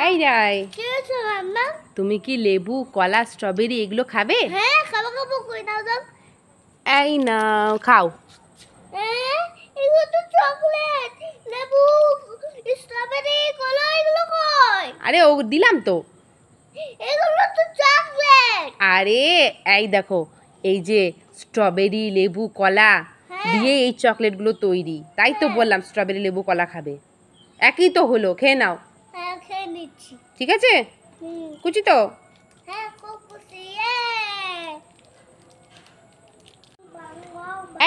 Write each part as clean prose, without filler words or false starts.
এই রাই, কি হয়েছে মাম্মা? তুমি কি লেবু, কলা, স্ট্রবেরি এগুলো খাবে? হ্যাঁ খাবো খাবো, কই দাও দাও। এই নাও, খাও। এগুলো তো চকলেট, লেবু, স্ট্রবেরি, কলা এগুলো কই? আরে ও দিলাম তো। এগুলো তো চকলেট। আরে এই দেখো, এই যে স্ট্রবেরি, লেবু, কলা দিয়ে এই চকলেটগুলো তৈরি, তাই তো বললাম স্ট্রবেরি, লেবু, কলা খাবে। একই তো হলো, খেয়ে নাও। হ্যাঁ খেয়ে নিচ্ছি। ঠিক আছে, হুম। খুশি তো? হ্যাঁ খুব খুশি।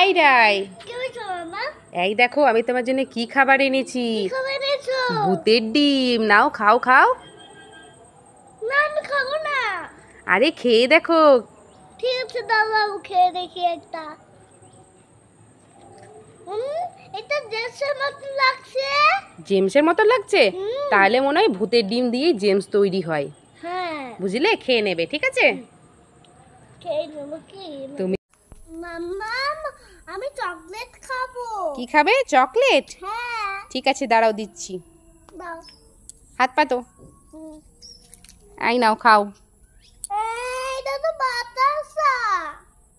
এই রাই, কি হয়েছে মাম্মা? এই দেখো আমি তোমার জন্য কি খাবার এনেছি। কি খাবার এনেছো? ভূতের ডিম, নাও খাও খাও। না আমি খাবো না। আরে খেয়ে দেখো। ঠিক আছে দাও দাও, খেয়ে দেখি একটা। এটা জেমসের মতো লাগছে। জেমসের মতো লাগছে? হুম। তাহলে মনে হয় ভূতের ডিম দিয়েই জেমস তৈরি হয়। হ্যাঁ বুঝলে, খেয়ে নেবে, ঠিক আছে? খেয়ে নেবো। কি তুমি মাম্মা, আমি চকলেট খাবো। কি খাবে? চকলেট? হ্যাঁ ঠিক আছে, দাঁড়াও দিচ্ছি। দাও। হাত পাতো। হুম। এই নাও, খাও। এটা তো বাতাসা।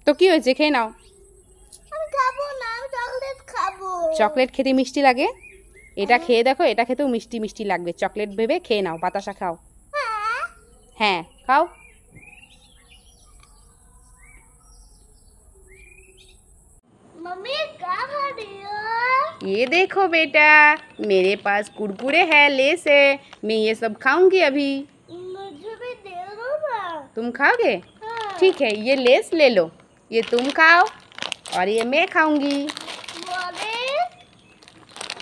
তো কি হয়েছে, খেয়ে নাও। আমি খাবো না, আমি চকলেট খাবো। চকলেট খেতে মিষ্টি লাগে, এটা খেয়ে দেখো, এটা খেতেও মিষ্টি মিষ্টি লাগবে। চকলেট ভেবে খেয়ে নাও, বাতাসা খাও। হ্যাঁ। হ্যাঁ খাও। मम्मी क्या खा रही हो? ये देखो बेटा, मेरे पास कुरकुरे है, लेस है, मैं ये सब खाऊंगी अभी। मुझे भी दे दो ना। तुम खाओगे? हाँ। ठीक है, ये लेस ले लो, ये तुम खाओ और ये मैं खाऊंगी। बोले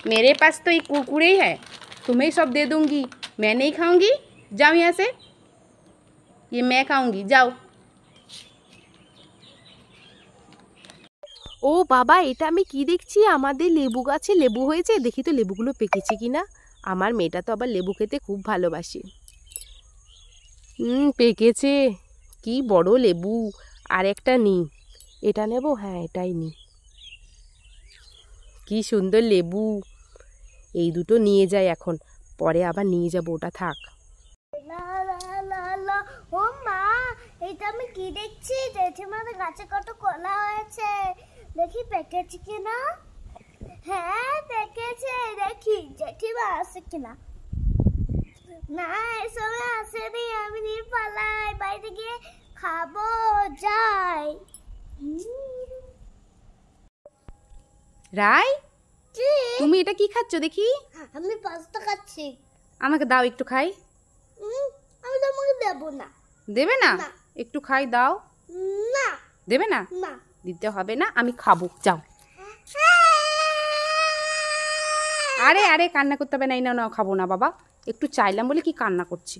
मेरे पास तो ये कुरकुरे ही है, तुम्हें सब दे दूंगी, मैं नहीं खाऊंगी। जाओ यहाँ से, ये मैं खाऊंगी, जाओ। ও বাবা, এটা আমি কি দেখছি? আমাদের লেবু গাছে লেবু হয়েছে, দেখি তো লেবুগুলো পেকেছে কিনা। আমার মেয়েটা তো আবার লেবু খেতে খুব ভালোবাসে। পেকেছে, কি বড় লেবু। আর একটা নিই, এটা নেব। হ্যাঁ এটাই নিই, কি সুন্দর লেবু। এই দুটো নিয়ে যাই এখন, পরে আবার নিয়ে যাব, ওটা থাক। লা লা লা লা। ও মা, এটা আমি কি দেখছি? জেঠিমাদের গাছে কত কলা হয়েছে, দেখি পেকেছে কিনা। হ্যাঁ পেকেছে, দেখি জেঠিমা আসে কিনা। না এসব আসেনি, আমি নিয়ে পালাই, বাইরে গিয়ে খাবো, যাই। রাই, কি? তুমি এটা কি খাচ্ছ দেখি? আমি পাস্তা খাচ্ছি। আমাকে দাও, একটু খাই। আমি তোমাকে দেবো না। দেবে না? না। একটু খাই, দাও। না দেবে না? না। দিতে হবে না, আমি খাবো, যাও। আরে আরে কান্না করতে হবে না, এই নাও নাও, খাবো না বাবা, একটু চাইলাম বলে কি কান্না করছি।